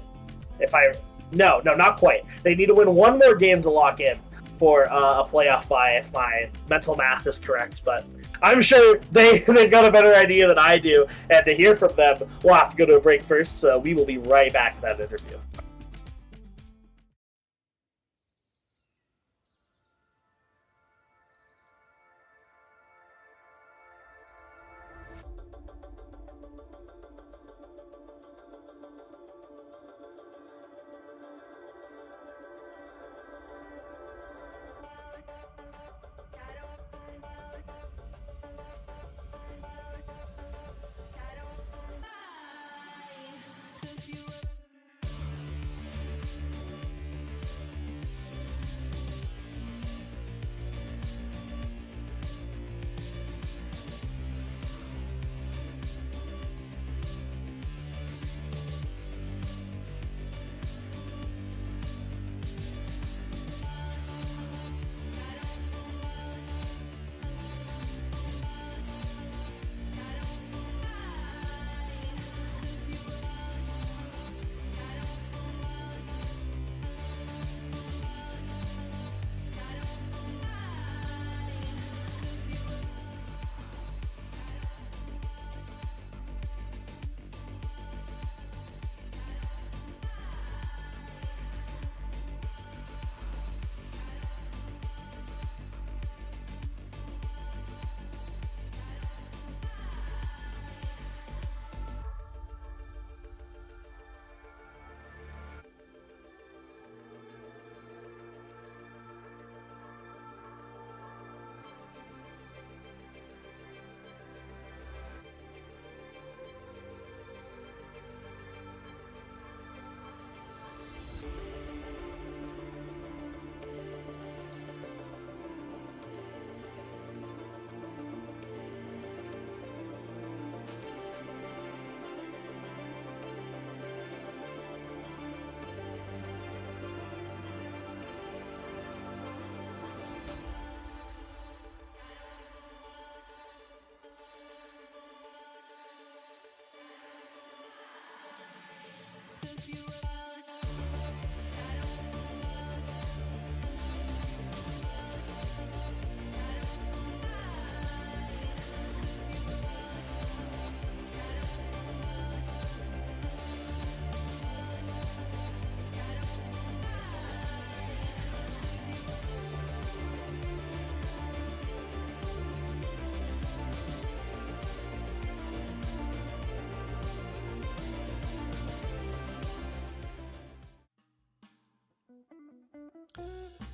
Speaker 1: No, not quite. They need to win one more game to lock in for a playoff bye, if my mental math is correct, but I'm sure they've got a better idea than I do, and to hear from them, we'll have to go to a break first, so we will be right back with that interview.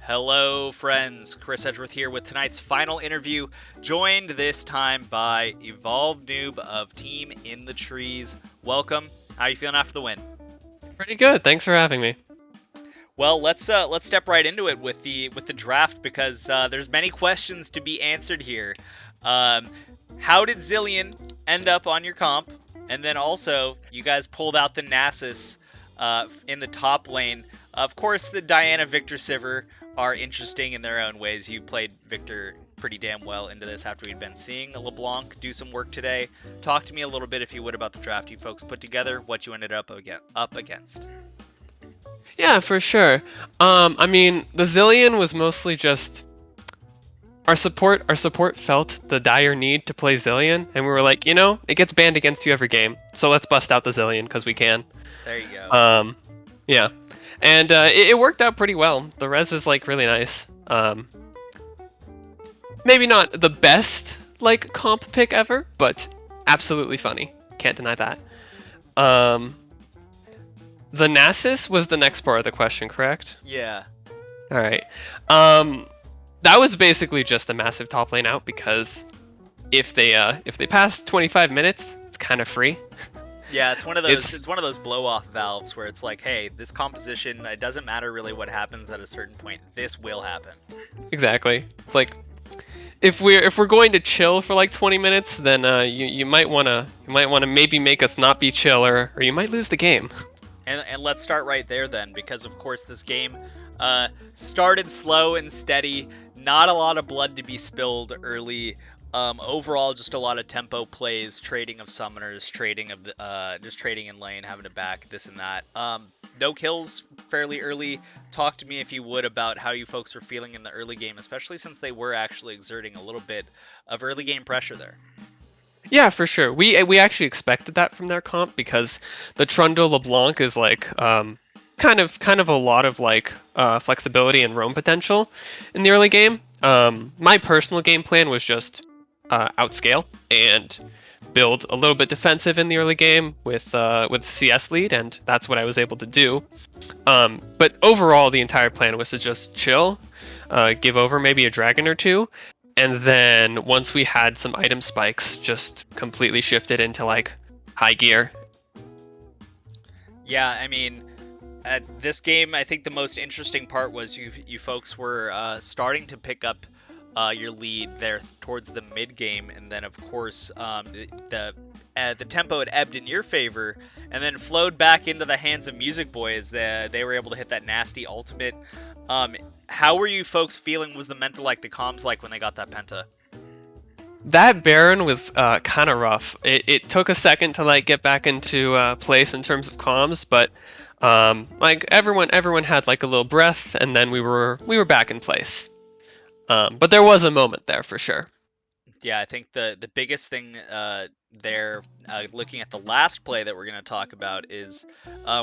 Speaker 3: Hello, friends. Chris Edgeworth here with tonight's final interview, joined this time by Evolved Noob of Team in the Trees. Welcome. How are you feeling after the win?
Speaker 4: Pretty good. Thanks for having me.
Speaker 3: Well, let's step right into it with the draft because there's many questions to be answered here. How did Zillion end up on your comp? And then also, you guys pulled out the Nasus in the top lane. Of course, the Diana Victor Sivir are interesting in their own ways. You played Victor pretty damn well into this after we'd been seeing LeBlanc do some work today. Talk to me a little bit, if you would, about the draft you folks put together, what you ended up against.
Speaker 4: Yeah, for sure. I mean, the Zillion was mostly just our support felt the dire need to play Zillion, and we were like, you know, it gets banned against you every game, so let's bust out the Zillion because we can.
Speaker 3: There you go.
Speaker 4: Yeah. And it worked out pretty well. The res is like really nice. Maybe not the best like comp pick ever, but absolutely funny. Can't deny that. The Nasus was the next part of the question, correct?
Speaker 3: Yeah.
Speaker 4: All right. That was basically just a massive top lane out because if they pass 25 minutes, it's kind of free.
Speaker 3: Yeah, it's one of those. It's one of those blow-off valves where it's like, hey, this composition. It doesn't matter really what happens at a certain point. This will happen.
Speaker 4: Exactly. It's like if we're going to chill for like 20 minutes, then you might wanna maybe make us not be chill, or you might lose the game.
Speaker 3: And let's start right there then, because of course this game started slow and steady. Not a lot of blood to be spilled early. Overall, just a lot of tempo plays, trading of summoners, just trading in lane, having to back this and that. No kills fairly early. Talk to me, if you would, about how you folks are feeling in the early game, especially since they were actually exerting a little bit of early game pressure there.
Speaker 4: Yeah, for sure. We actually expected that from their comp because the Trundle LeBlanc is like kind of a lot of like flexibility and roam potential in the early game. My personal game plan was just outscale and build a little bit defensive in the early game with CS lead, and that's what I was able to do. But overall, the entire plan was to just chill, give over maybe a dragon or two, and then once we had some item spikes, just completely shifted into like high gear.
Speaker 3: Yeah, I mean, at this game, I think the most interesting part was you folks were starting to pick up your lead there towards the mid game, and then of course the tempo had ebbed in your favor, and then flowed back into the hands of Music Boy as they were able to hit that nasty ultimate. How were you folks feeling? Was the mental like, the comms like when they got that penta?
Speaker 4: That Baron was kind of rough. It took a second to like get back into place in terms of comms, but like everyone had like a little breath, and then we were back in place. But there was a moment there for sure.
Speaker 3: Yeah, I think the biggest thing there, looking at the last play that we're going to talk about, is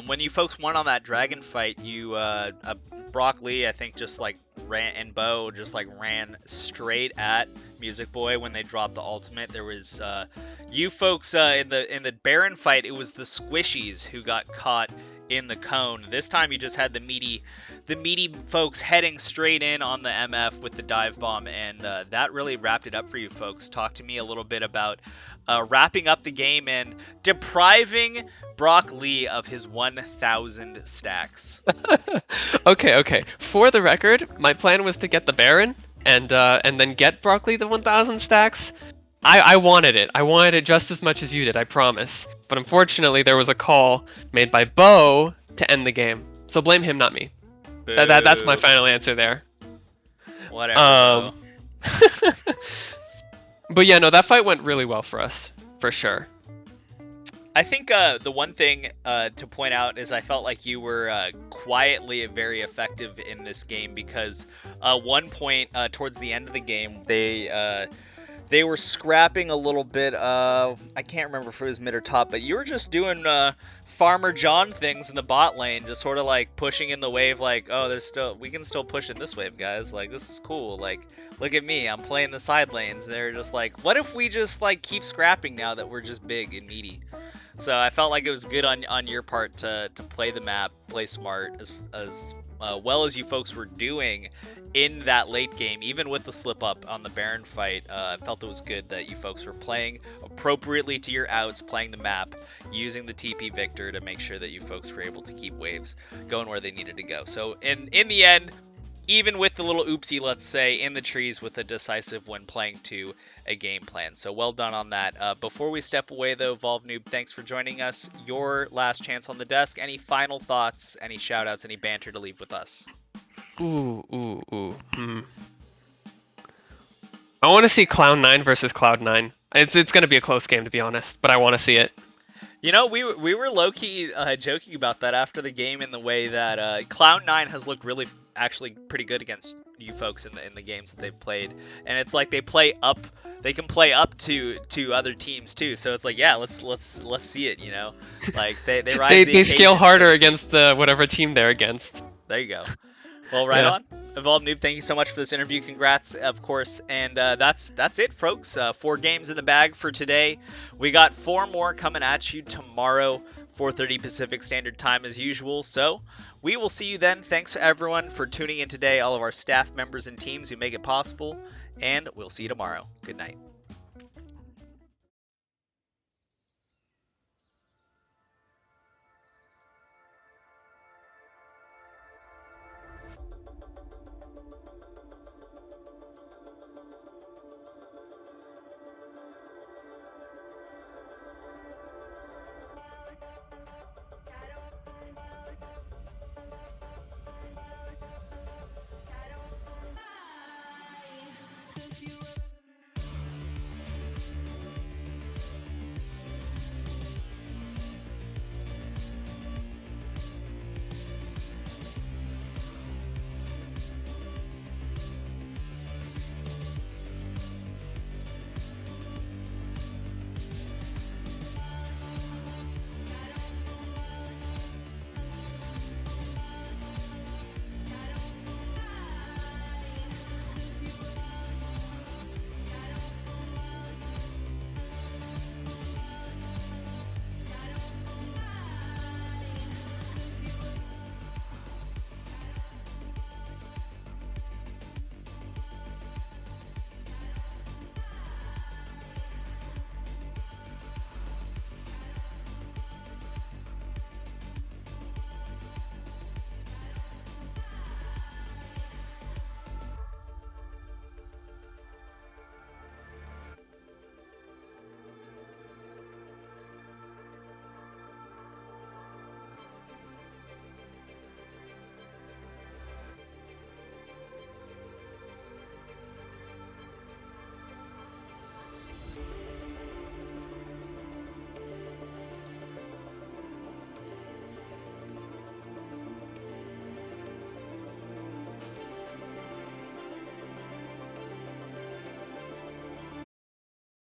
Speaker 3: when you folks won on that dragon fight, you Brock Lee, I think, just like ran, and Bo just like ran straight at Music Boy when they dropped the ultimate. There was you folks in the Baron fight, it was the Squishies who got caught in the cone. This time you just had the meaty folks heading straight in on the MF with the dive bomb, and that really wrapped it up for you folks. Talk to me a little bit about wrapping up the game and depriving Brock Lee of his 1,000 stacks.
Speaker 4: Okay. For the record, my plan was to get the Baron and then get Brock Lee the 1,000 stacks. I wanted it. I wanted it just as much as you did, I promise. But unfortunately, there was a call made by Bo to end the game. So blame him, not me. That's my final answer there.
Speaker 3: Whatever.
Speaker 4: But yeah, no, that fight went really well for us, for sure.
Speaker 3: I think the one thing to point out is I felt like you were quietly very effective in this game, because one point towards the end of the game, they were scrapping a little bit. I can't remember if it was mid or top, but you were just doing Farmer John things in the bot lane, just sort of like pushing in the wave, like, oh, we can still push in this wave, guys. Like, this is cool. Like, look at me, I'm playing the side lanes. They're just like, what if we just like keep scrapping now that we're just big and meaty? So I felt like it was good on your part to play the map, play smart as well as you folks were doing in that late game, even with the slip up on the Baron fight. I felt it was good that you folks were playing appropriately to your outs, playing the map, using the TP Victor to make sure that you folks were able to keep waves going where they needed to go. So in the end, even with the little oopsie, let's say, in the trees with a decisive win, playing to a game plan. So well done on that. Before we step away, though, Evolve Noob, thanks for joining us. Your last chance on the desk. Any final thoughts, any shout-outs, any banter to leave with us?
Speaker 4: Ooh. I want to see Cloud9 versus Cloud9. It's going to be a close game, to be honest, but I want to see it.
Speaker 3: You know, we were low-key joking about that after the game, in the way that Cloud9 has looked really actually pretty good against you folks in the games that they've played, and it's like they can play up to other teams too. So it's like, yeah, let's see it, you know, like they rise
Speaker 4: they scale harder against whatever team they're against.
Speaker 3: There you go. Well, right on. Evolve Noob, thank you so much for this interview. Congrats, of course. And that's it, folks. 4 games in the bag for today. We got 4 more coming at you tomorrow, 4:30 Pacific Standard Time as usual. So we will see you then. Thanks everyone for tuning in today, all of our staff members and teams who make it possible. And we'll see you tomorrow. Good night.
Speaker 5: If you